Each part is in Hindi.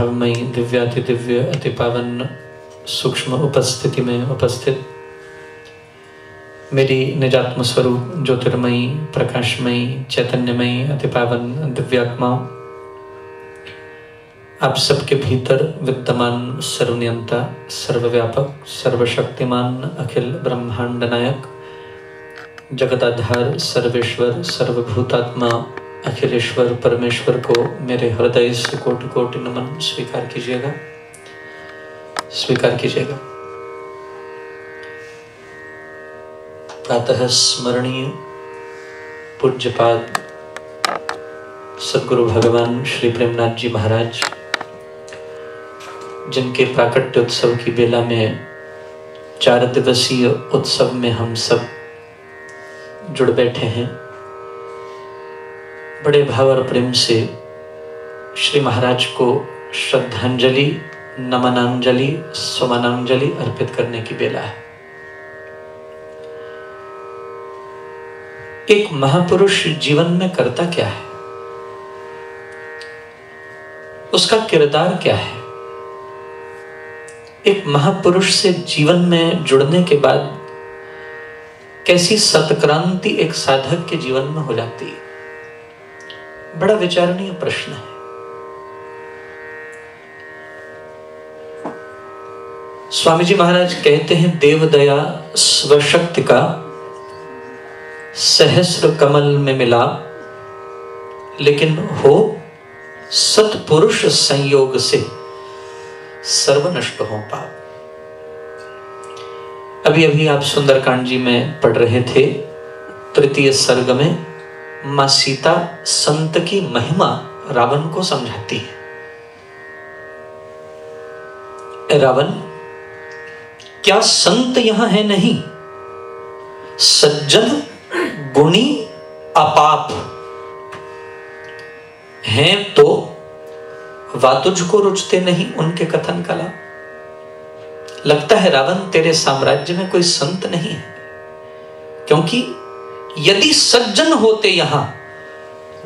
भावमयी दिव्याति दिव्य अति पावन सूक्ष्म उपस्थिति में उपस्थित मेरी निजात्म स्वरूप ज्योतिर्मयी प्रकाशमयी चैतन्यमयी अति पावन दिव्यात्माओं, आप सबके भीतर विद्यमान सर्वनियंता सर्वव्यापक सर्वशक्तिमान अखिल ब्रह्मांड नायक जगदाधार सर्वेश्वर सर्वभूतात्मा अखिलेश्वर परमेश्वर को मेरे हृदय से कोटि कोटि नमन स्वीकार कीजिएगा, स्वीकार कीजिएगा। प्रातः स्मरणीय पूज्यपाद सद्गुरु भगवान श्री प्रेमनाथ जी महाराज, जिनके प्राकट्य उत्सव की बेला में 4 दिवसीय उत्सव में हम सब जुड़ बैठे हैं, बड़े भाव और प्रेम से श्री महाराज को श्रद्धांजलि नमनांजलि सुमनांजलि अर्पित करने की बेला है। एक महापुरुष जीवन में करता क्या है, उसका किरदार क्या है। एक महापुरुष से जीवन में जुड़ने के बाद कैसी सत्क्रांति एक साधक के जीवन में हो जाती है, बड़ा विचारणीय प्रश्न है। स्वामी जी महाराज कहते हैं, देव दया स्वशक्ति का सहस्र कमल में मिला, लेकिन हो सत्पुरुष संयोग से सर्वनष्ट हो पाप। अभी अभी आप सुंदरकांड जी में पढ़ रहे थे, 3 सर्ग में मां सीता संत की महिमा रावण को समझाती है। रावण, क्या संत यहां है नहीं? सज्जन गुणी अपाप हैं तो वा तुझको रुचते नहीं उनके कथन कला। लगता है रावण तेरे साम्राज्य में कोई संत नहीं है, क्योंकि यदि सज्जन होते यहां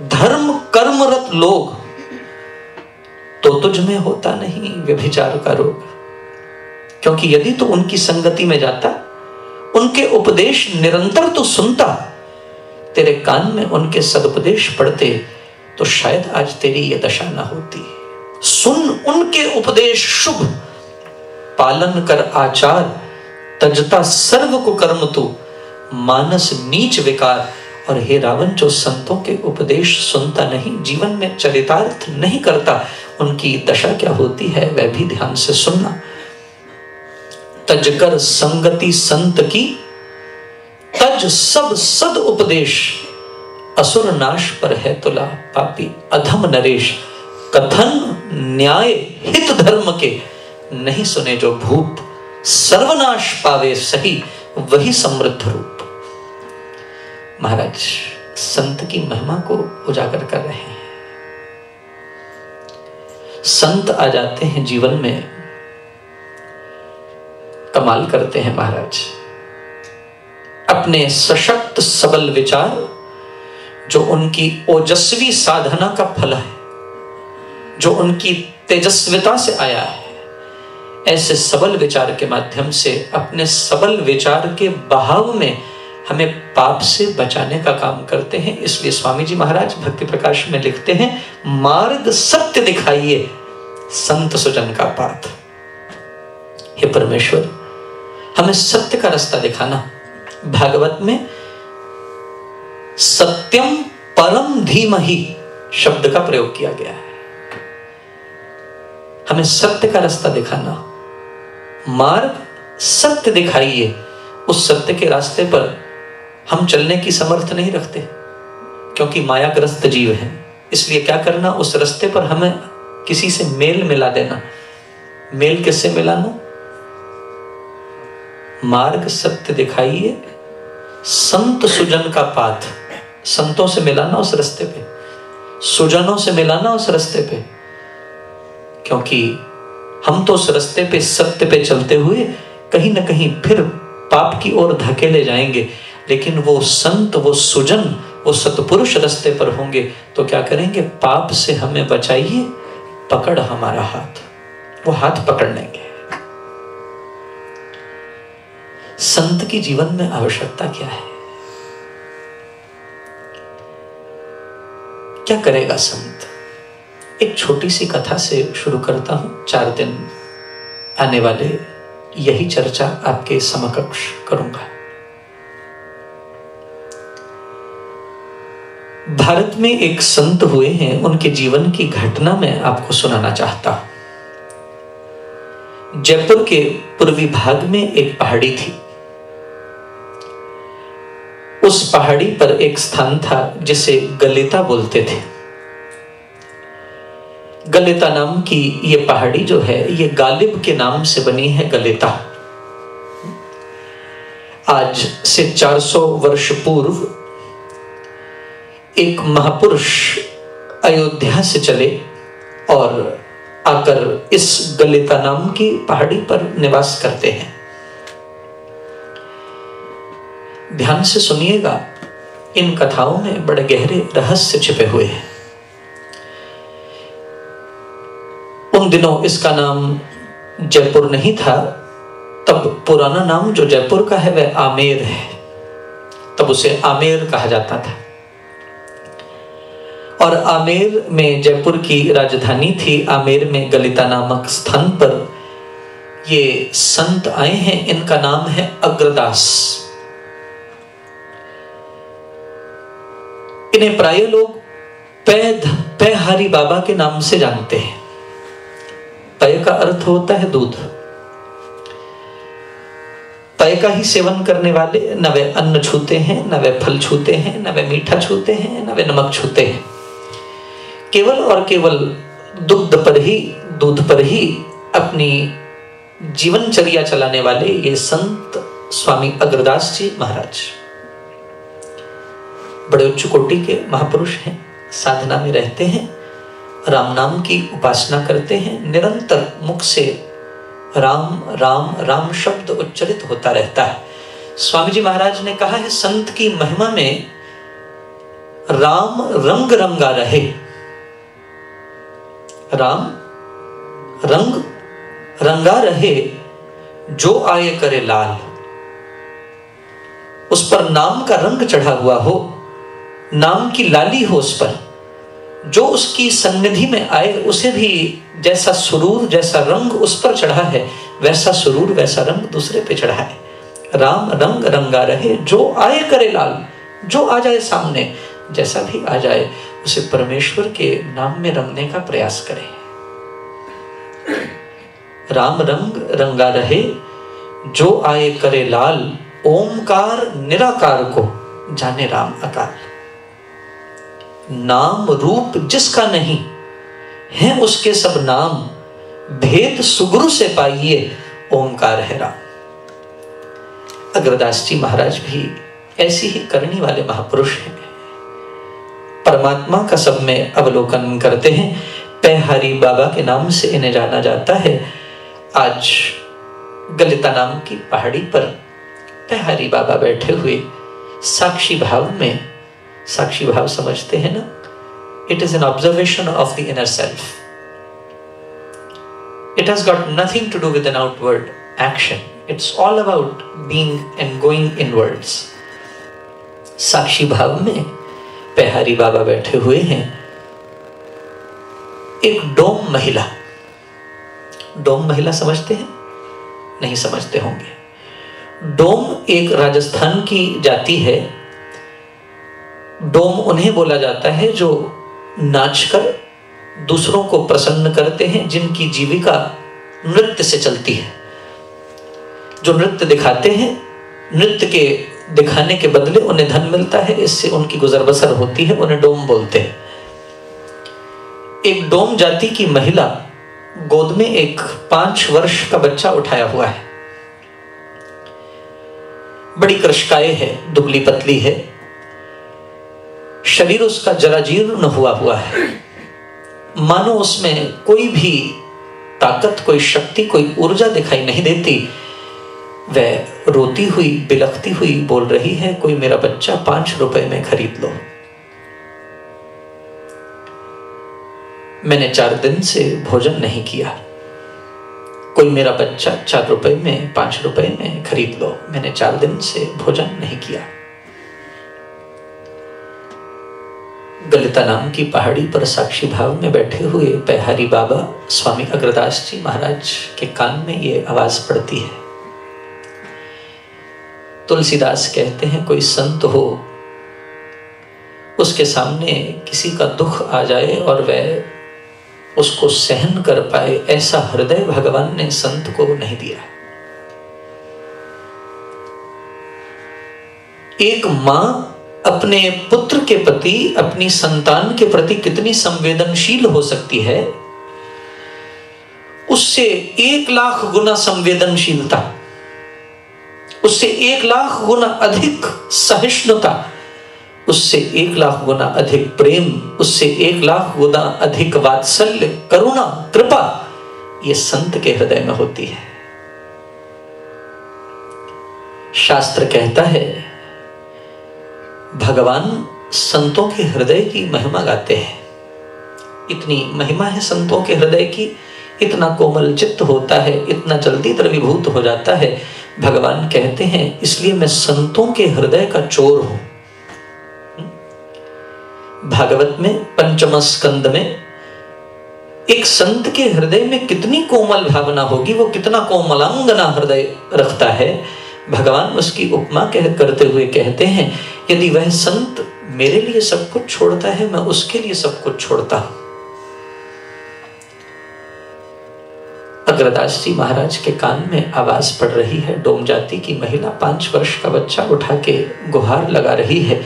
धर्म कर्मरत लोग तो तुझ में होता नहीं व्यभिचार का रोग। क्योंकि यदि तो उनकी संगति में जाता, उनके उपदेश निरंतर तो सुनता, तेरे कान में उनके सदुपदेश पड़ते, तो शायद आज तेरी ये दशा ना होती। सुन उनके उपदेश शुभ, पालन कर आचार, तजता सर्व को कर्म तू, मानस नीच विकार। और हे रावण, जो संतों के उपदेश सुनता नहीं, जीवन में चरितार्थ नहीं करता, उनकी दशा क्या होती है वह भी ध्यान से सुनना। तजकर संगति संत की, तज सब सद उपदेश, असुर नाश पर है तुला पापी अधम नरेश। कथन न्याय हित धर्म के, नहीं सुने जो भूप, सर्वनाश पावे सही वही समृद्ध रूप। महाराज संत की महिमा को उजागर कर रहे हैं। संत आ जाते हैं जीवन में, कमाल करते हैं महाराज। अपने सशक्त सबल विचार, जो उनकी ओजस्वी साधना का फल है, जो उनकी तेजस्विता से आया है, ऐसे सबल विचार के माध्यम से अपने सबल विचार के बहाव में हमें पाप से बचाने का काम करते हैं। इसलिए स्वामी जी महाराज भक्ति प्रकाश में लिखते हैं, मार्ग सत्य दिखाइए संत सुजन का पाथ। हे परमेश्वर, हमें सत्य का रास्ता दिखाना। भागवत में सत्यम परम धीमहि शब्द का प्रयोग किया गया है। हमें सत्य का रास्ता दिखाना, मार्ग सत्य दिखाइए। उस सत्य के रास्ते पर हम चलने की समर्थ नहीं रखते, क्योंकि मायाग्रस्त जीव हैं। इसलिए क्या करना, उस रास्ते पर हमें किसी से मेल मिला देना। मेल किससे मिलाना? मार्ग सत्य दिखाइए संत सुजन का पाथ। संतों से मिलाना उस रास्ते पे, सुजनों से मिलाना उस रास्ते पे, क्योंकि हम तो उस रास्ते पे सत्य पे चलते हुए कहीं ना कहीं फिर पाप की ओर धकेले जाएंगे। लेकिन वो संत, वो सुजन, वो सतपुरुष रास्ते पर होंगे तो क्या करेंगे? पाप से हमें बचाइए, पकड़ हमारा हाथ, वो हाथ पकड़ लेंगे। संत की जीवन में आवश्यकता क्या है? क्या करेगा संत? एक छोटी सी कथा से शुरू करता हूं। 4 दिन आने वाले यही चर्चा आपके समकक्ष करूंगा। भारत में एक संत हुए हैं, उनके जीवन की घटना मैं आपको सुनाना चाहता हूं। जयपुर के पूर्वी भाग में एक पहाड़ी थी। उस पहाड़ी पर एक स्थान था जिसे गलेता बोलते थे। गलेता नाम की ये पहाड़ी जो है, ये गालिब के नाम से बनी है, गलेता। आज से 400 वर्ष पूर्व एक महापुरुष अयोध्या से चले और आकर इस गलेता नाम की पहाड़ी पर निवास करते हैं। ध्यान से सुनिएगा, इन कथाओं में बड़े गहरे रहस्य छिपे हुए हैं। उन दिनों इसका नाम जयपुर नहीं था, तब पुराना नाम जो जयपुर का है वह आमेर है, तब उसे आमेर कहा जाता था। और आमेर में जयपुर की राजधानी थी। आमेर में गलिता नामक स्थान पर ये संत आए हैं, इनका नाम है अग्रदास। इन्हें प्राय लोग पैहारी बाबा के नाम से जानते हैं। पय का अर्थ होता है दूध। पय का ही सेवन करने वाले न वे अन्न छूते हैं, न वे फल छूते हैं, न वे मीठा छूते हैं, न वे नमक छूते हैं। केवल और केवल दूध पर ही अपनी जीवनचर्या चलाने वाले ये संत स्वामी अग्रदास जी महाराज बड़े उच्च कोटि के महापुरुष हैं। साधना में रहते हैं, राम नाम की उपासना करते हैं। निरंतर मुख से राम राम राम शब्द उच्चरित होता रहता है। स्वामी जी महाराज ने कहा है, संत की महिमा में राम रंग रंगा रहे। राम रंग रंगा रहे, जो आए करे लाल। उस पर नाम का रंग चढ़ा हुआ हो, नाम की लाली हो उस पर। जो उसकी सन्निधि में आए उसे भी जैसा सुरूर, जैसा रंग उस पर चढ़ा है, वैसा सुरूर, वैसा रंग दूसरे पे चढ़ा है। राम रंग रंगा रहे, जो आए करे लाल। जो आ जाए सामने, जैसा भी आ जाए, उसे परमेश्वर के नाम में रंगने का प्रयास करें। राम रंग रंगा रहे, जो आए करे लाल। ओमकार निराकार को जाने राम अकाल। नाम रूप जिसका नहीं है, उसके सब नाम। भेद सुगुरु से पाइए, ओमकार है राम। अग्रदास जी महाराज भी ऐसी ही करनी वाले महापुरुष हैं। परमात्मा का सब में अवलोकन करते हैं। पैहारी बाबा के नाम से इन्हें जाना जाता है। आज गलिता नाम की पहाड़ी पर पैहारी बाबा बैठे हुए साक्षी भाव में, साक्षी भाव समझते हैं ना, it is an observation of the inner self. It has got nothing to do with an outward action. It's all about being and going inwards. साक्षी भाव में पैहारी बाबा बैठे हुए हैं। एक डोम महिला, डोम महिला समझते हैं? नहीं समझते होंगे। डोम एक राजस्थान की जाति है। डोम उन्हें बोला जाता है जो नाचकर दूसरों को प्रसन्न करते हैं, जिनकी जीविका नृत्य से चलती है। जो नृत्य दिखाते हैं, नृत्य के दिखाने के बदले उन्हें धन मिलता है, इससे उनकी गुजर बसर होती है, उन्हें डोम बोलते हैं। एक डोम जाति की महिला गोद में एक 5 वर्ष का बच्चा उठाया हुआ है। बड़ी कृशकाय है, दुबली पतली है, शरीर उसका जराजीर्ण हुआ है। मानो उसमें कोई भी ताकत, कोई शक्ति, कोई ऊर्जा दिखाई नहीं देती। वह रोती हुई, बिलखती हुई बोल रही है, कोई मेरा बच्चा 5 रुपए में खरीद लो। मैंने 4 दिन से भोजन नहीं किया, कोई मेरा बच्चा 4 रुपए में 5 रुपए में खरीद लो, मैंने 4 दिन से भोजन नहीं किया। गलिता नाम की पहाड़ी पर साक्षी भाव में बैठे हुए बिहारी बाबा स्वामी अग्रदास जी महाराज के कान में ये आवाज पड़ती है। तुलसीदास कहते हैं कोई संत हो, उसके सामने किसी का दुख आ जाए और वह उसको सहन कर पाए, ऐसा हृदय भगवान ने संत को नहीं दिया। एक मां अपने पुत्र के प्रति, अपनी संतान के प्रति कितनी संवेदनशील हो सकती है, उससे 1 लाख गुना संवेदनशीलता, उससे 1 लाख गुना अधिक सहिष्णुता, उससे 1 लाख गुना अधिक प्रेम, उससे 1 लाख गुना अधिक वात्सल्य, करुणा, कृपा, ये संत के हृदय में होती है। शास्त्र कहता है भगवान संतों के हृदय की महिमा गाते हैं। इतनी महिमा है संतों के हृदय की, इतना कोमल चित्त होता है, इतना जल्दी द्रवीभूत हो जाता है। भगवान कहते हैं इसलिए मैं संतों के हृदय का चोर हूं। भागवत में 5वें स्कंद में एक संत के हृदय में कितनी कोमल भावना होगी, वो कितना कोमलांगना हृदय रखता है। भगवान उसकी उपमा करते हुए कहते हैं यदि वह संत मेरे लिए सब कुछ छोड़ता है, मैं उसके लिए सब कुछ छोड़ता हूं। अग्रदास जी महाराज के कान में आवाज पड़ रही है, डोम जाति की महिला 5 वर्ष का बच्चा उठा के गुहार लगा रही है,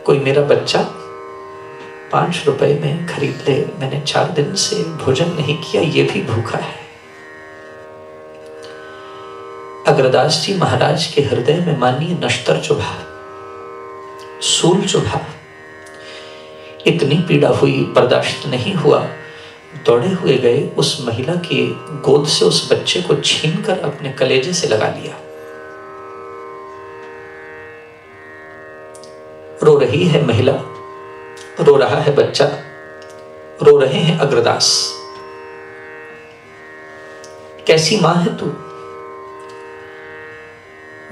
कोई मेरा बच्चा 5 रुपए में खरीद ले, मैंने 4 दिन से भोजन नहीं किया, ये भी भूखा है। अग्रदास जी महाराज के हृदय में मानिए नश्तर चुभा, सूल चुभा, इतनी पीड़ा हुई, बर्दाश्त नहीं हुआ, दौड़े हुए गए, उस महिला की गोद से उस बच्चे को छीनकर अपने कलेजे से लगा लिया। रो रही है महिला, रो रहा है बच्चा, रो रहे हैं अग्रदास। कैसी मां है तू,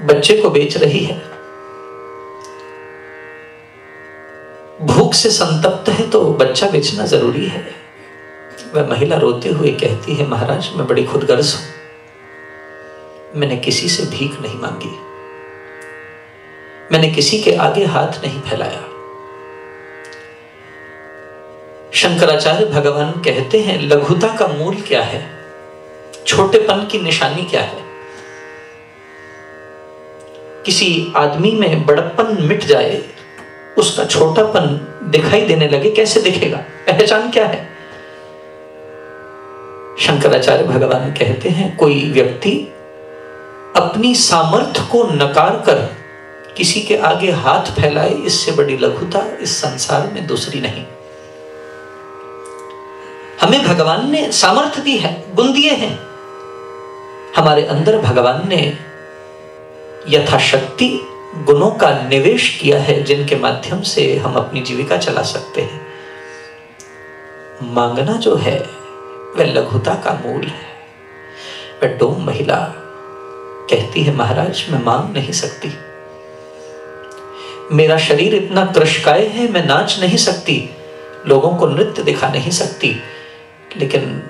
बच्चे को बेच रही है, भूख से संतप्त है तो बच्चा बेचना जरूरी है। वह महिला रोते हुए कहती है महाराज मैं बड़ी खुदगर्ज हूं, मैंने किसी से भीख नहीं मांगी, मैंने किसी के आगे हाथ नहीं फैलाया। शंकराचार्य भगवान कहते हैं लघुता का मूल क्या है, छोटेपन की निशानी क्या है। किसी आदमी में बड़प्पन मिट जाए, उसका छोटापन दिखाई देने लगे, कैसे दिखेगा, पहचान क्या है। शंकराचार्य भगवान कहते हैं कोई व्यक्ति अपनी सामर्थ्य को नकार कर किसी के आगे हाथ फैलाए, इससे बड़ी लघुता इस संसार में दूसरी नहीं। हमें भगवान ने सामर्थ्य दी है, गुण दिए हैं, हमारे अंदर भगवान ने यथाशक्ति गुणों का निवेश किया है जिनके माध्यम से हम अपनी जीविका चला सकते हैं। मांगना जो है वह लघुता का मूल है। वह डोम महिला कहती है महाराज मैं मांग नहीं सकती, मेरा शरीर इतना कृशकाय है, मैं नाच नहीं सकती, लोगों को नृत्य दिखा नहीं सकती, लेकिन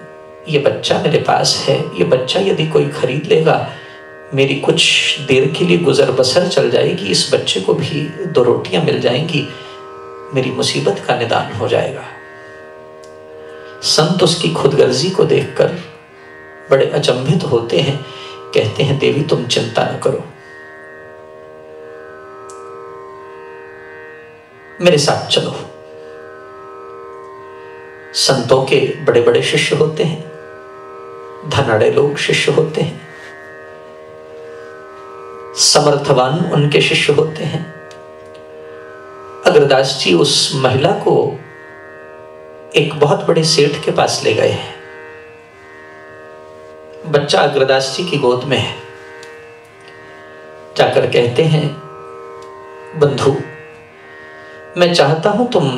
ये बच्चा मेरे पास है, ये बच्चा यदि कोई खरीद लेगा मेरी कुछ देर के लिए गुजर बसर चल जाएगी, इस बच्चे को भी 2 रोटियां मिल जाएंगी, मेरी मुसीबत का निदान हो जाएगा। संत उसकी खुदगर्जी को देखकर बड़े अचंभित होते हैं, कहते हैं देवी तुम चिंता न करो, मेरे साथ चलो। संतों के बड़े बड़े शिष्य होते हैं, धनाढ़े लोग शिष्य होते हैं, समर्थवान उनके शिष्य होते हैं। अग्रदास जी उस महिला को एक बहुत बड़े सेठ के पास ले गए हैं। बच्चा अग्रदास जी की गोद में है। जाकर कहते हैं बंधु मैं चाहता हूं तुम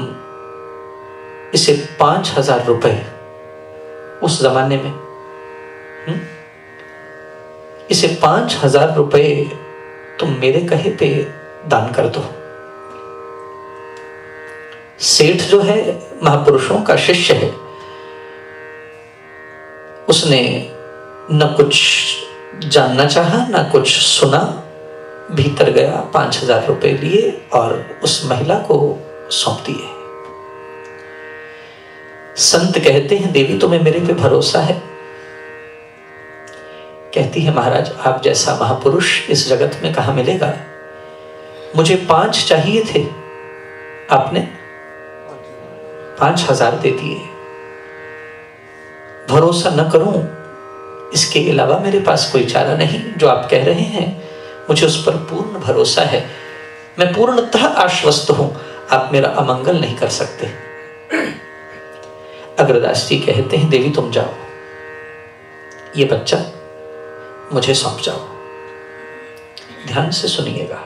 इसे 5,000 रुपए उस जमाने में, इसे 5,000 रुपए तुम मेरे कहे पे दान कर दो। सेठ जो है महापुरुषों का शिष्य है, उसने न कुछ जानना चाहा न कुछ सुना, भीतर गया, 5,000 रुपए लिए और उस महिला को सौंप दिए। संत कहते हैं, देवी तुम्हें मेरे पे भरोसा है? कहती है, महाराज आप जैसा महापुरुष इस जगत में कहां मिलेगा। मुझे 5 चाहिए थे, आपने 5,000 दे दिए। भरोसा न करूं, इसके अलावा मेरे पास कोई चारा नहीं। जो आप कह रहे हैं मुझे उस पर पूर्ण भरोसा है, मैं पूर्णतः आश्वस्त हूं, आप मेरा अमंगल नहीं कर सकते। अग्रदास जी कहते हैं, देवी तुम जाओ, ये बच्चा मुझे सौंप जाओ। ध्यान से सुनिएगा।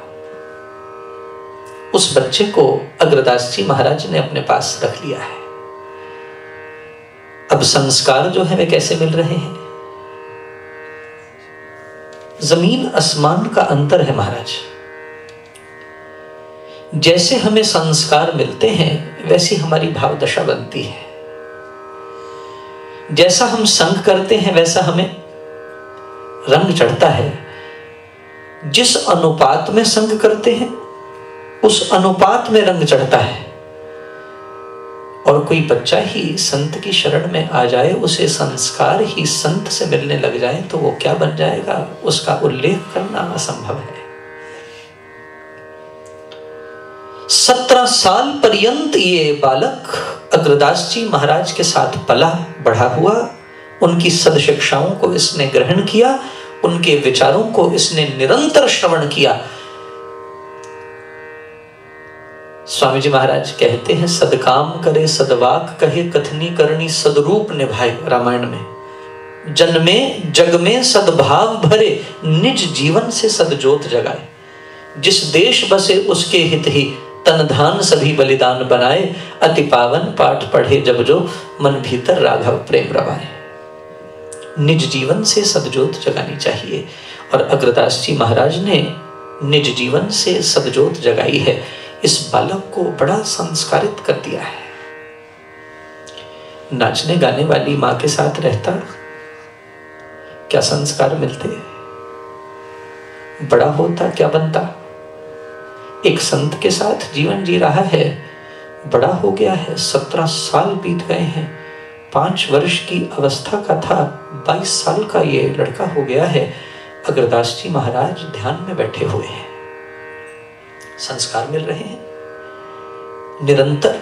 उस बच्चे को अग्रदास जी महाराज ने अपने पास रख लिया है। अब संस्कार जो है वे कैसे मिल रहे हैं? जमीन आसमान का अंतर है महाराज। जैसे हमें संस्कार मिलते हैं वैसी हमारी भाव दशा बनती है। जैसा हम संग करते हैं वैसा हमें रंग चढ़ता है। जिस अनुपात में संग करते हैं उस अनुपात में रंग चढ़ता है। और कोई बच्चा ही संत की शरण में आ जाए, उसे संस्कार ही संत से मिलने लग जाए तो वो क्या बन जाएगा, उसका उल्लेख करना असंभव है। 17 साल पर्यंत ये बालक अग्रदास जी महाराज के साथ पला बढ़ा हुआ। उनकी सदशिक्षाओं को इसने ग्रहण किया, उनके विचारों को इसने निरंतर श्रवण किया। स्वामी जी महाराज कहते हैं, सदकाम करे सदवाक कहे, कथनी करनी सदरूप निभाए। रामायण में, जन्मे जग में सद्भाव भरे, निज जीवन से सदज्योत जगाए। जिस देश बसे उसके हित ही, तन धान सभी बलिदान बनाए। अति पावन पाठ पढ़े जब जो, मन भीतर राघव प्रेम रवाए। निज जीवन से सदज्योत जगानी चाहिए। और अग्रदास जी महाराज ने निज जीवन से सदज्योत जगाई है। इस बालक को बड़ा संस्कारित कर दिया है। नाचने गाने वाली मां के साथ रहता, क्या संस्कार मिलते? बड़ा होता क्या बनता? एक संत के साथ जीवन जी रहा है, बड़ा हो गया है, 17 साल बीत गए हैं। 5 वर्ष की अवस्था का था, 22 साल का ये लड़का हो गया है। अग्रदास जी महाराज ध्यान में बैठे हुए हैं, संस्कार मिल रहे हैं, निरंतर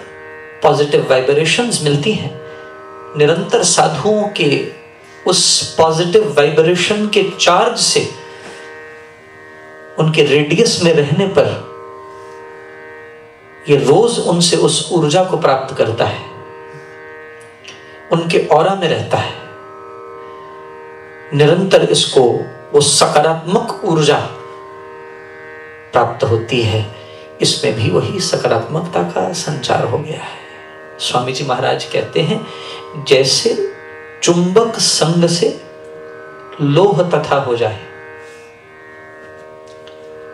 पॉजिटिव वाइब्रेशंस मिलती हैं। निरंतर साधुओं के उस पॉजिटिव वाइब्रेशन के चार्ज से, उनके रेडियस में रहने पर ये रोज उनसे उस ऊर्जा को प्राप्त करता है, उनके ऑरा में रहता है। निरंतर इसको वो सकारात्मक ऊर्जा प्राप्त होती है। इसमें भी वही सकारात्मकता का संचार हो गया है। स्वामी जी महाराज कहते हैं, जैसे चुंबक संग से लोह तथा हो जाए।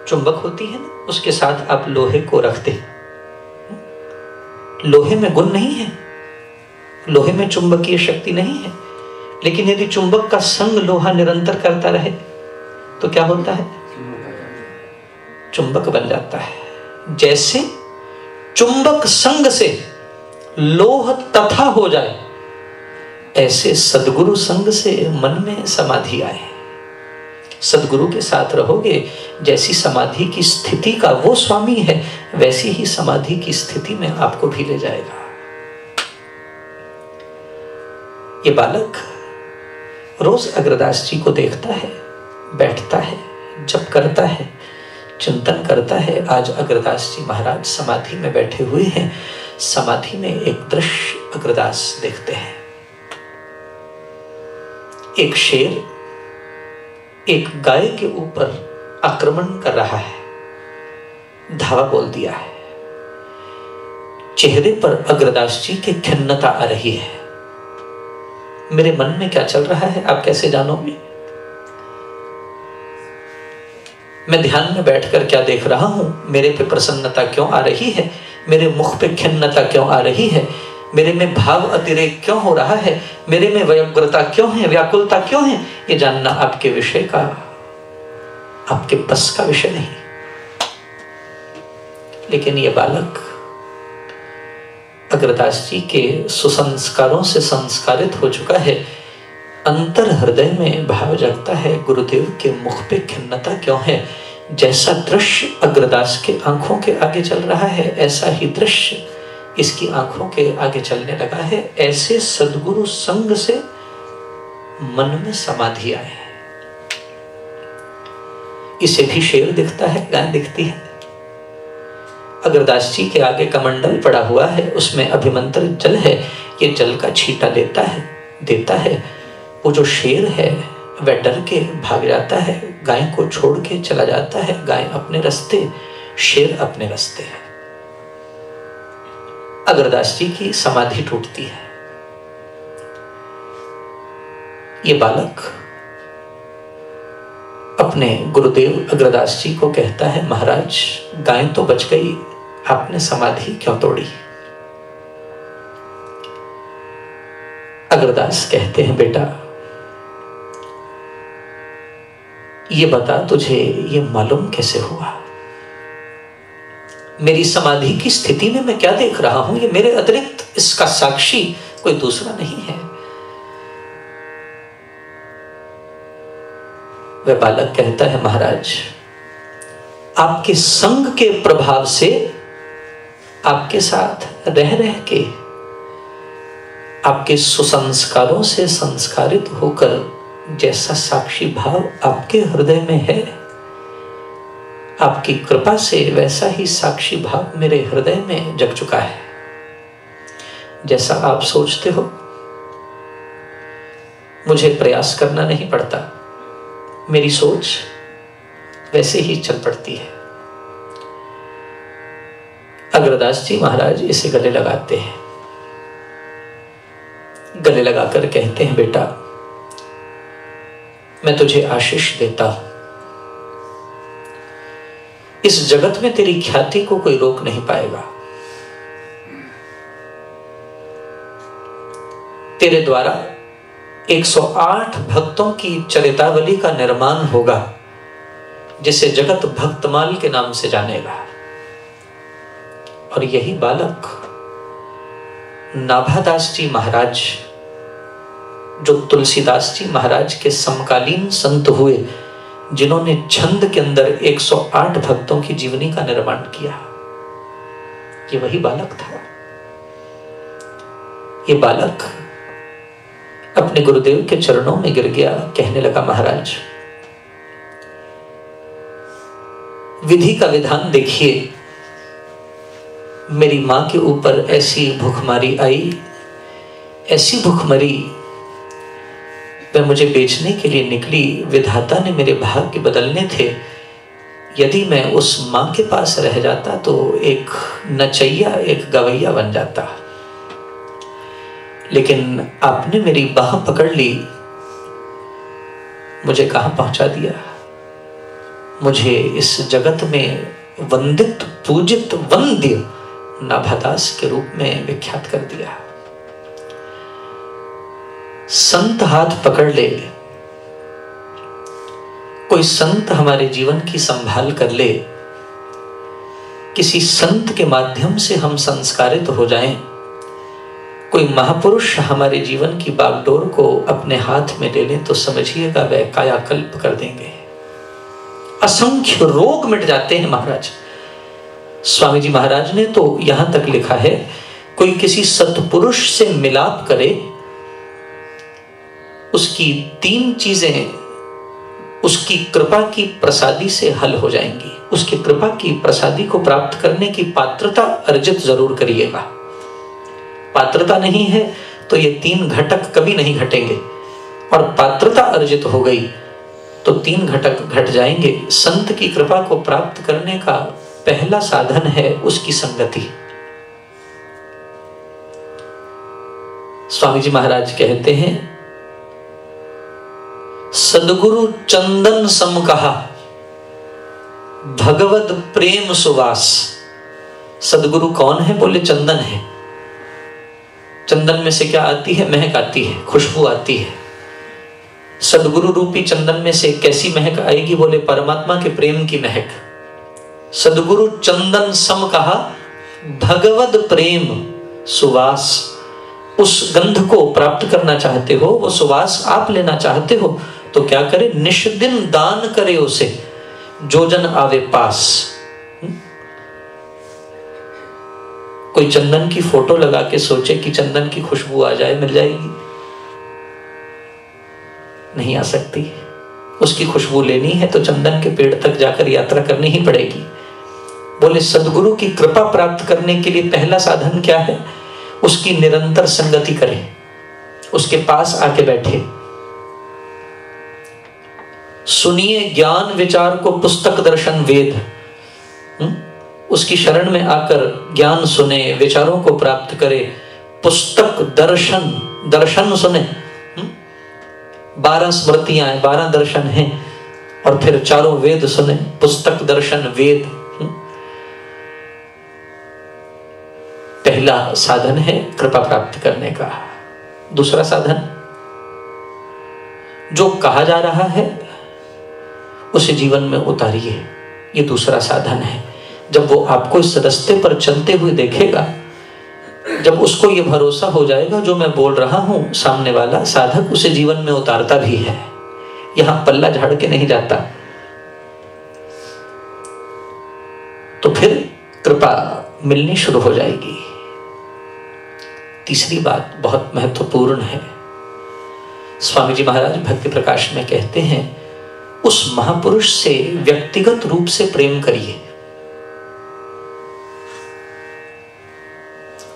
चुंबक होती है ना, उसके साथ आप लोहे को रखते हैं। लोहे में गुण नहीं है, लोहे में चुंबकीय शक्ति नहीं है, लेकिन यदि चुंबक का संग लोहा निरंतर करता रहे तो क्या होता है? चुंबक बन जाता है। जैसे चुंबक संग से लोह तथा हो जाए, ऐसे सद्गुरु संग से मन में समाधि आए। सद्गुरु के साथ रहोगे, जैसी समाधि की स्थिति का वो स्वामी है, वैसी ही समाधि की स्थिति में आपको भी ले जाएगा। ये बालक रोज अग्रदास जी को देखता है, बैठता है, जप करता है, चिंतन करता है। आज अग्रदास जी महाराज समाधि में बैठे हुए हैं। समाधि में एक दृश्य अग्रदास देखते हैं। एक शेर एक गाय के ऊपर आक्रमण कर रहा है, धावा बोल दिया है। चेहरे पर अग्रदास जी की खिन्नता आ रही है। मेरे मन में क्या चल रहा है आप कैसे जानोगे? मैं ध्यान में बैठकर क्या देख रहा हूं, मेरे पे प्रसन्नता क्यों आ रही है, मेरे मुख पे खिन्नता क्यों आ रही है, मेरे में भाव अतिरेक क्यों हो रहा है, मेरे में व्यग्रता क्यों है, व्याकुलता क्यों है, ये जानना आपके विषय का, आपके बस का विषय नहीं। लेकिन ये बालक अग्रदास जी के सुसंस्कारों से संस्कारित हो चुका है। अंतर हृदय में भाव जगता है, गुरुदेव के मुख पे खिन्नता क्यों है? जैसा दृश्य अग्रदास के आंखों के आगे चल रहा है, ऐसा ही दृश्य इसकी आंखों के आगे चलने लगा है। ऐसे सद्गुरु संग से मन में समाधि आए है। इसे भी शेर दिखता है, गाय दिखती है। अग्रदास जी के आगे कमंडल पड़ा हुआ है, उसमें अभिमंत्रित जल है। ये जल का छींटा देता है। वो जो शेर है वह डर के भाग जाता है, गाय को छोड़ के चला जाता है। गाय अपने रास्ते, शेर अपने रास्ते है। अग्रदास जी की समाधि टूटती है। ये बालक अपने गुरुदेव अग्रदास जी को कहता है, महाराज गाय तो बच गई, आपने समाधि क्यों तोड़ी? अग्रदास कहते हैं, बेटा ये बता तुझे ये मालूम कैसे हुआ? मेरी समाधि की स्थिति में मैं क्या देख रहा हूं, ये मेरे अतिरिक्त इसका साक्षी कोई दूसरा नहीं है। वह बालक कहता है, महाराज आपके संग के प्रभाव से, आपके साथ रह रह के, आपके सुसंस्कारों से संस्कारित होकर जैसा साक्षी भाव आपके हृदय में है, आपकी कृपा से वैसा ही साक्षी भाव मेरे हृदय में जग चुका है। जैसा आप सोचते हो मुझे प्रयास करना नहीं पड़ता, मेरी सोच वैसे ही चल पड़ती है। अग्रदास जी महाराज इसे गले लगाते हैं। गले लगाकर कहते हैं, बेटा मैं तुझे आशीष देता हूं, इस जगत में तेरी ख्याति को कोई रोक नहीं पाएगा। तेरे द्वारा 108 भक्तों की चरितावली का निर्माण होगा, जिसे जगत भक्तमाल के नाम से जानेगा। और यही बालक नाभादास जी महाराज, जो तुलसीदास जी महाराज के समकालीन संत हुए, जिन्होंने छंद के अंदर 108 भक्तों की जीवनी का निर्माण किया, ये वही बालक था। ये बालक अपने गुरुदेव के चरणों में गिर गया, कहने लगा, महाराज विधि का विधान देखिए, मेरी मां के ऊपर ऐसी भूखमरी आई, ऐसी भूखमरी वह मुझे बेचने के लिए निकली। विधाता ने मेरे भाग्य बदलने थे। यदि मैं उस मां के पास रह जाता तो एक नचैया, एक गवैया बन जाता, लेकिन आपने मेरी बाह पकड़ ली, मुझे कहां पहुंचा दिया, मुझे इस जगत में वंदित, पूजित, वंद्य नाभादास के रूप में विख्यात कर दिया। संत हाथ पकड़ ले, कोई संत हमारे जीवन की संभाल कर ले, किसी संत के माध्यम से हम संस्कारित हो जाएं, कोई महापुरुष हमारे जीवन की बागडोर को अपने हाथ में ले लें, तो समझिएगा वह कायाकल्प कर देंगे। असंख्य रोग मिट जाते हैं महाराज। स्वामी जी महाराज ने तो यहां तक लिखा है, कोई किसी सत्पुरुष से मिलाप करे, उसकी 3 चीजें उसकी कृपा की प्रसादी से हल हो जाएंगी। उसकी कृपा की प्रसादी को प्राप्त करने की पात्रता अर्जित जरूर करिएगा। पात्रता नहीं है तो ये 3 घटक कभी नहीं घटेंगे, और पात्रता अर्जित हो गई तो 3 घटक घट जाएंगे। संत की कृपा को प्राप्त करने का पहला साधन है उसकी संगति। स्वामी जी महाराज कहते हैं, सदगुरु चंदन सम कहा भगवत प्रेम सुवास। सदगुरु कौन है? बोले चंदन है। चंदन में से क्या आती है? महक आती है, खुशबू आती है। सदगुरु रूपी चंदन में से कैसी महक आएगी? बोले परमात्मा के प्रेम की महक। सदगुरु चंदन सम कहा भगवत प्रेम सुवास। उस गंध को प्राप्त करना चाहते हो, वो सुवास आप लेना चाहते हो, तो क्या करे? निष्दिन दान करे उसे, जो जन आवे पास। कोई चंदन की फोटो लगा के सोचे कि चंदन की खुशबू आ जाए, मिल जाएगी? नहीं आ सकती। उसकी खुशबू लेनी है तो चंदन के पेड़ तक जाकर यात्रा करनी ही पड़ेगी। बोले सदगुरु की कृपा प्राप्त करने के लिए पहला साधन क्या है? उसकी निरंतर संगति करें, उसके पास आके बैठे, सुनिए ज्ञान विचार को पुस्तक दर्शन वेद। उसकी शरण में आकर ज्ञान सुने, विचारों को प्राप्त करे। पुस्तक दर्शन, दर्शन सुने। 12 स्मृतियां हैं, 12 दर्शन हैं, और फिर चारों वेद सुने। पुस्तक दर्शन वेद पहला साधन है कृपा प्राप्त करने का। दूसरा साधन, जो कहा जा रहा है उसे जीवन में उतारिए, ये दूसरा साधन है। जब वो आपको इस रास्ते पर चलते हुए देखेगा, जब उसको ये भरोसा हो जाएगा जो मैं बोल रहा हूं, सामने वाला साधक उसे जीवन में उतारता भी है, यहां पल्ला झाड़ के नहीं जाता, तो फिर कृपा मिलनी शुरू हो जाएगी। तीसरी बात बहुत महत्वपूर्ण है। स्वामी जी महाराज भक्ति प्रकाश में कहते हैं, उस महापुरुष से व्यक्तिगत रूप से प्रेम करिए।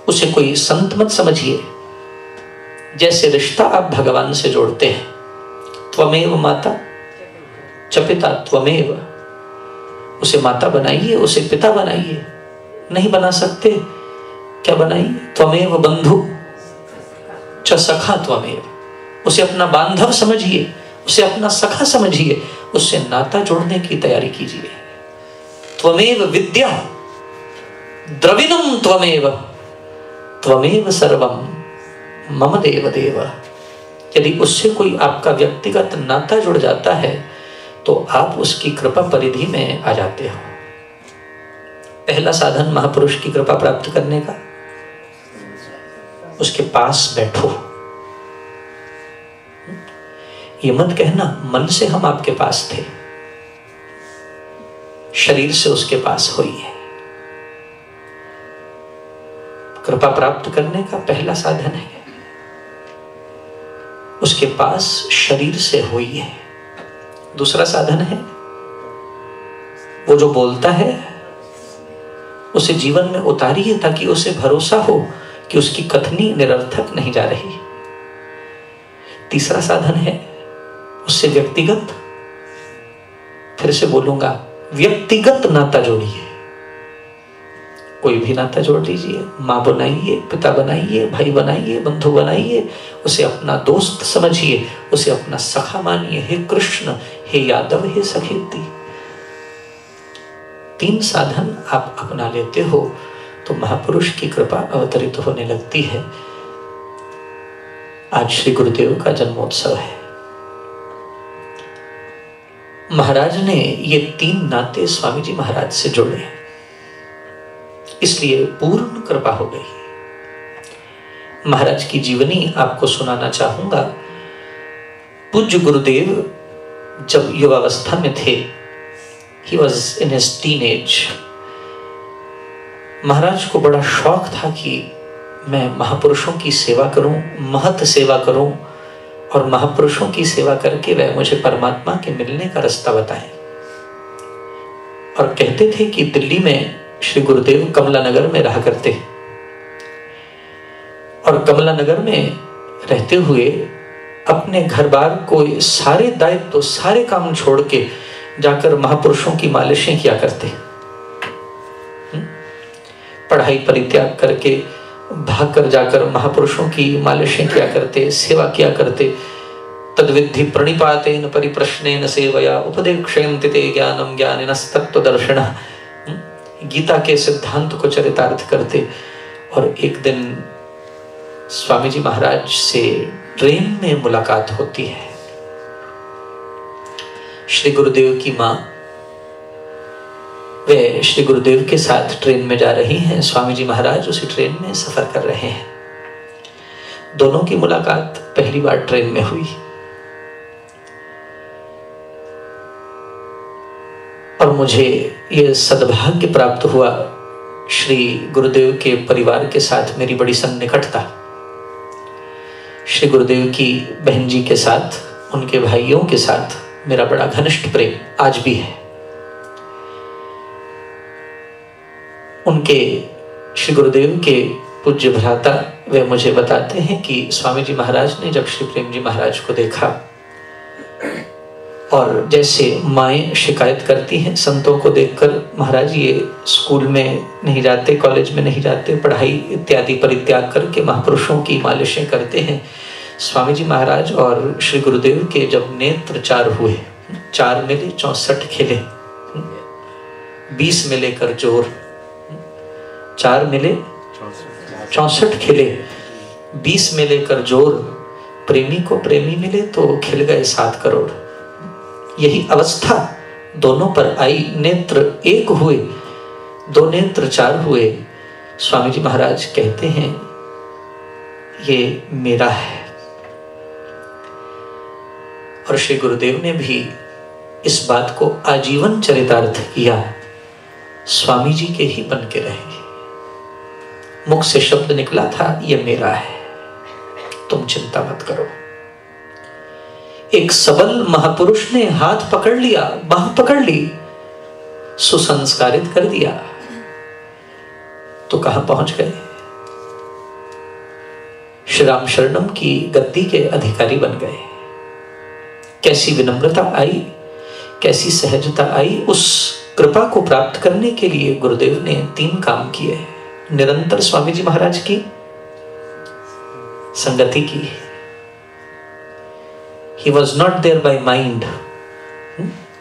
उसे कोई संत मत समझिए। जैसे रिश्ता आप भगवान से जोड़ते हैं, त्वमेव माता च पिता त्वमेव, उसे माता बनाइए, उसे पिता बनाइए। नहीं बना सकते, क्या बनाइए? त्वमेव बंधु च सखा त्वमेव, उसे अपना बांधव समझिए, उसे अपना सखा समझिए, उससे नाता जोड़ने की तैयारी कीजिए। त्वमेव विद्या द्रविणम त्वमेव, त्वमेव सर्वम मम देव देव। यदि उससे कोई आपका व्यक्तिगत नाता जुड़ जाता है तो आप उसकी कृपा परिधि में आ जाते हो। पहला साधन महापुरुष की कृपा प्राप्त करने का, उसके पास बैठो। ये मत कहना मन से हम आपके पास थे, शरीर से उसके पास हुई है। कृपा प्राप्त करने का पहला साधन है, उसके पास शरीर से हुई है। दूसरा साधन है, वो जो बोलता है उसे जीवन में उतारिए, ताकि उसे भरोसा हो कि उसकी कथनी निरर्थक नहीं जा रही। तीसरा साधन है, उससे व्यक्तिगत, फिर से बोलूंगा, व्यक्तिगत नाता जोड़िए। कोई भी नाता जोड़ लीजिए, माँ बनाइए, पिता बनाइए, भाई बनाइए, बंधु बनाइए, उसे अपना दोस्त समझिए, उसे अपना सखा मानिए। हे कृष्ण, हे यादव, हे सखेती। 3 साधन आप अपना लेते हो तो महापुरुष की कृपा अवतरित होने लगती है। आज श्री गुरुदेव का जन्मोत्सव है। महाराज ने ये 3 नाते स्वामी जी महाराज से जोड़े, इसलिए पूर्ण कृपा हो गई। महाराज की जीवनी आपको सुनाना चाहूंगा। पूज्य गुरुदेव जब युवावस्था में थे, he was in his teenage, महाराज को बड़ा शौक था कि मैं महापुरुषों की सेवा करूं, महत सेवा करूं, और महापुरुषों की सेवा करके वह मुझे परमात्मा के मिलने का रास्ता बताएं। और कहते थे कि दिल्ली में श्री गुरुदेव कमला नगर में रहा करते, और कमला नगर में रहते हुए अपने घर बार को सारे दायित्व, सारे काम छोड़ के जाकर महापुरुषों की मालिशें किया करते। पढ़ाई परित्याग करके भागकर जाकर महापुरुषों की मालिशें किया करते, सेवा किया करते। तद्विद्धि प्रणिपातेन परिप्रश्नेन सेवया उपदेक्षयन्ति ते ज्ञानम ज्ञानिनस्तत्त्वदर्शिनः। गीता के सिद्धांत को चरितार्थ करते। और एक दिन स्वामी जी महाराज से ट्रेन में मुलाकात होती है। श्री गुरुदेव की माँ वे श्री गुरुदेव के साथ ट्रेन में जा रही हैं, स्वामी जी महाराज उसी ट्रेन में सफर कर रहे हैं। दोनों की मुलाकात पहली बार ट्रेन में हुई और मुझे ये सद्भाग्य प्राप्त हुआ, श्री गुरुदेव के परिवार के साथ मेरी बड़ी सन्निकटता, श्री गुरुदेव की बहन जी के साथ, उनके भाइयों के साथ मेरा बड़ा घनिष्ठ प्रेम आज भी है। उनके श्री गुरुदेव के पूज्य भ्राता वे मुझे बताते हैं कि स्वामी जी महाराज ने जब श्री प्रेम जी महाराज को देखा, और जैसे माएँ शिकायत करती हैं संतों को देखकर, महाराज ये स्कूल में नहीं जाते, कॉलेज में नहीं जाते, पढ़ाई इत्यादि परित्याग करके महापुरुषों की मालिशें करते हैं। स्वामी जी महाराज और श्री गुरुदेव के जब नेत्र चार हुए, 4 मिले 64 खिले, 20 मिले कर जोर, 4 मिले 64 खिले, 20 मिले कर जोर, प्रेमी को प्रेमी मिले तो खिल गए 7 करोड़। यही अवस्था दोनों पर आई, नेत्र एक हुए, 2 नेत्र 4 हुए। स्वामी जी महाराज कहते हैं ये मेरा है। और श्री गुरुदेव ने भी इस बात को आजीवन चरितार्थ किया, स्वामी जी के ही बन के रहे। मुख से शब्द निकला था ये मेरा है, तुम चिंता मत करो। एक सबल महापुरुष ने हाथ पकड़ लिया, बाह पकड़ ली, सुसंस्कारित कर दिया तो कहां पहुंच गए? श्री राम शरणम की गद्दी के अधिकारी बन गए। कैसी विनम्रता आई, कैसी सहजता आई। उस कृपा को प्राप्त करने के लिए गुरुदेव ने 3 काम किए। निरंतर स्वामी जी महाराज की संगति की। He was not there by mind,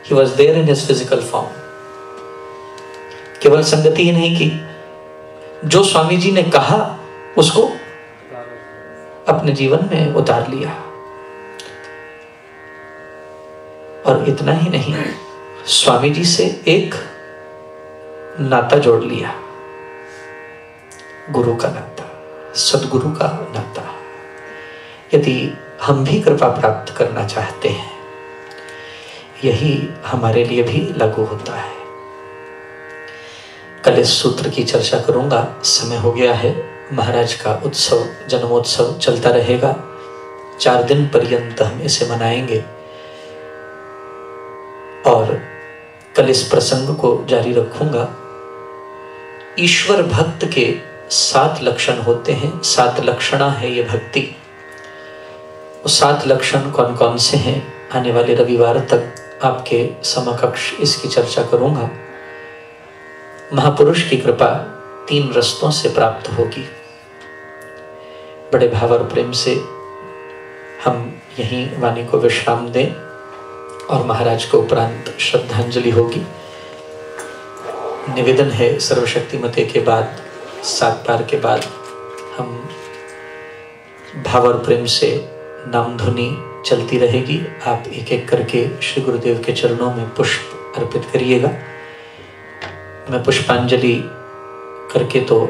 he was there in his physical form. केवल संगति ही नहीं की, जो स्वामी जी ने कहा उसको अपने जीवन में उतार लिया। और इतना ही नहीं, स्वामी जी से एक नाता जोड़ लिया, गुरु का नाता, सदगुरु का नाता। यदि हम भी कृपा प्राप्त करना चाहते हैं, यही हमारे लिए भी लागू होता है। कल इस सूत्र की चर्चा करूंगा, समय हो गया है। महाराज का उत्सव, जन्मोत्सव चलता रहेगा, 4 दिन पर्यंत हम इसे मनाएंगे। और कल इस प्रसंग को जारी रखूंगा। ईश्वर भक्त के 7 लक्षण होते हैं, 7 लक्षणा है ये भक्ति। वो 7 लक्षण कौन कौन से हैं, आने वाले रविवार तक आपके समकक्ष इसकी चर्चा करूंगा। महापुरुष की कृपा 3 रस्तों से प्राप्त होगी। बड़े भाव और प्रेम से हम यहीं वाणी को विश्राम दें और महाराज को उपरांत श्रद्धांजलि होगी। निवेदन है सर्वशक्तिमते के बाद, 7 बार के बाद हम भाव और प्रेम से नाम ध्वनि चलती रहेगी। आप एक एक करके श्री गुरुदेव के चरणों में पुष्प अर्पित करिएगा। मैं पुष्पांजलि करके तो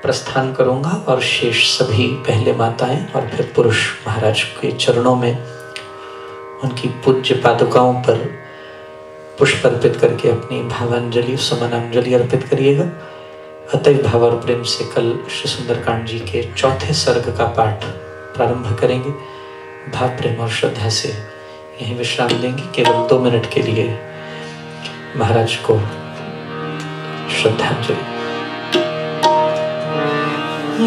प्रस्थान करूंगा और शेष सभी पहले माताएं और फिर पुरुष महाराज के चरणों में उनकी पूज्य पादुकाओं पर पुष्प अर्पित करके अपनी भावांजलि, समनांजलि अर्पित करिएगा। अतः भाव और प्रेम से कल श्री सुंदरकांड जी के 4थे सर्ग का पाठ प्रारंभ करेंगे। भाव, प्रेम और श्रद्धा से यहीं विश्राम देंगे। केवल 2 मिनट के लिए महाराज को श्रद्धांजलि।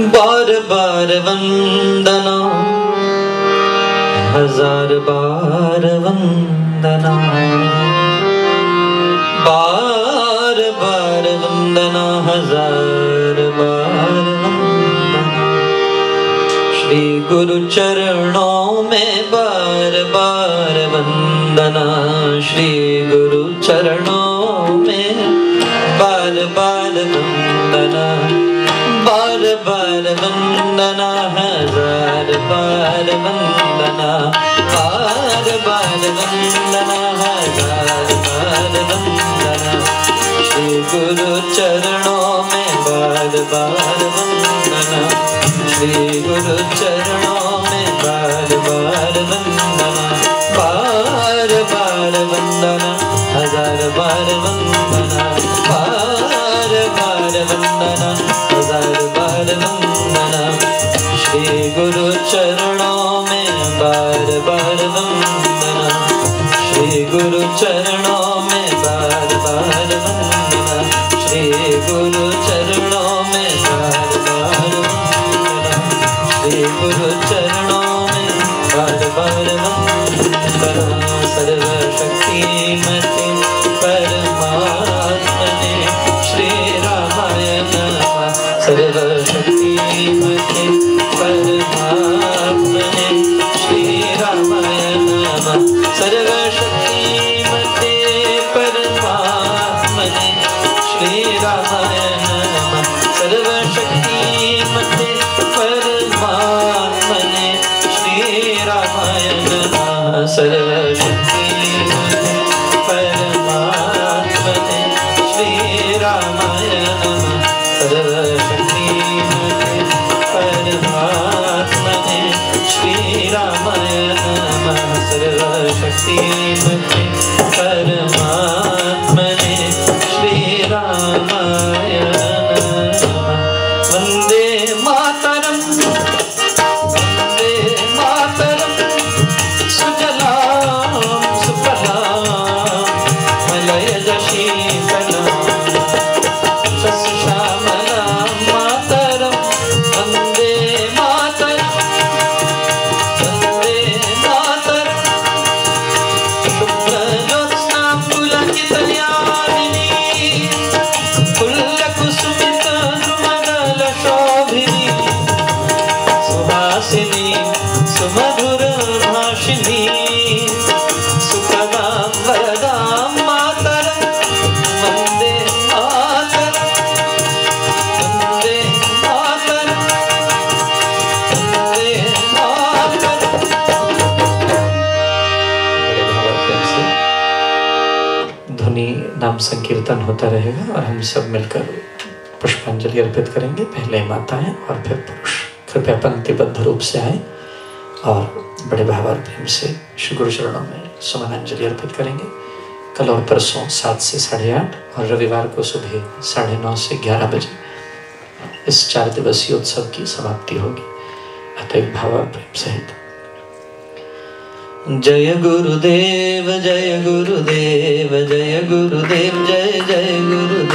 बार बार वंदना, हजार बार वंदना, बार बार वंदना, हजार बार वंदना। गुरु चरणों में बार बार वंदना, श्री गुरु चरणों में बार बार वंदना, बार बार वंदना, हजार बार वंदना, बार बार वंदना, हजार बार वंदना, श्री गुरु चरणों में बार बार वंदना, श्री गुरु चरणों में बार बार वंदना, बार बार वंदना, हजार बार वंदना, बार बार वंदना, हजार बार वंदना, श्री गुरु चरणों में बार बार वंदना, श्री गुरु चरणों में बार बार वंदना, श्री गुरु चरणों में बार बार वंदना, श्री गुरु चरणों में बार बार वंदना। सर्वशक्तिमते परमात्मने श्री रामाय नमः, सर्वशक्तिमते परमात्मने श्री रामाय नमः, सर्वशक्तिमते परमात्मने श्री रामाय नमः, सर्वशक्तिमते परमात्मने श्री रामाय नमः, सर्वशक्तिमते परमात्मने श्री रामाय नमः, सर्वशक्तिमते परमात्मने श्री रामाय नमः, सर्वशक्तिमते परमात्मने श्री रामाय नमः। वंदे मातरम, वंदे मातरम, सुजलाम सुफलाम मलयज शीतलाम सस्यश्यामलाम मातरम, वंदे मातरम, वंदे मातरम, शुभ्रज्योत्स्नां पुलकितयामिनी, पुल्लकुसुमितद्रुमदलशोभिनी, सुहासिनी सुमधुरभाषिणी, सुखदां वरदां मातरं, वन्दे मातरं, वन्दे मातरं, वन्दे मातरं। ध्वनि नाम संकीर्तन होता रहेगा और हम सब मिलकर पुष्पांजलि अर्पित करेंगे। पहले माताएं और फिर पुरुष। कृपया पंक्तिबद्ध रूप से आए और बड़े भाव और प्रेम से श्री गुरु चरणों में सुमनांजलि अर्पित करेंगे। कल और परसों 7 से 8:30 और रविवार को सुबह 9:30 से 11 बजे इस 4 दिवसीय उत्सव की समाप्ति होगी। अतः भाव और प्रेम सहित जय गुरुदेव, जय गुरुदेव, जय गुरुदेव, जय जय गुरुदेव।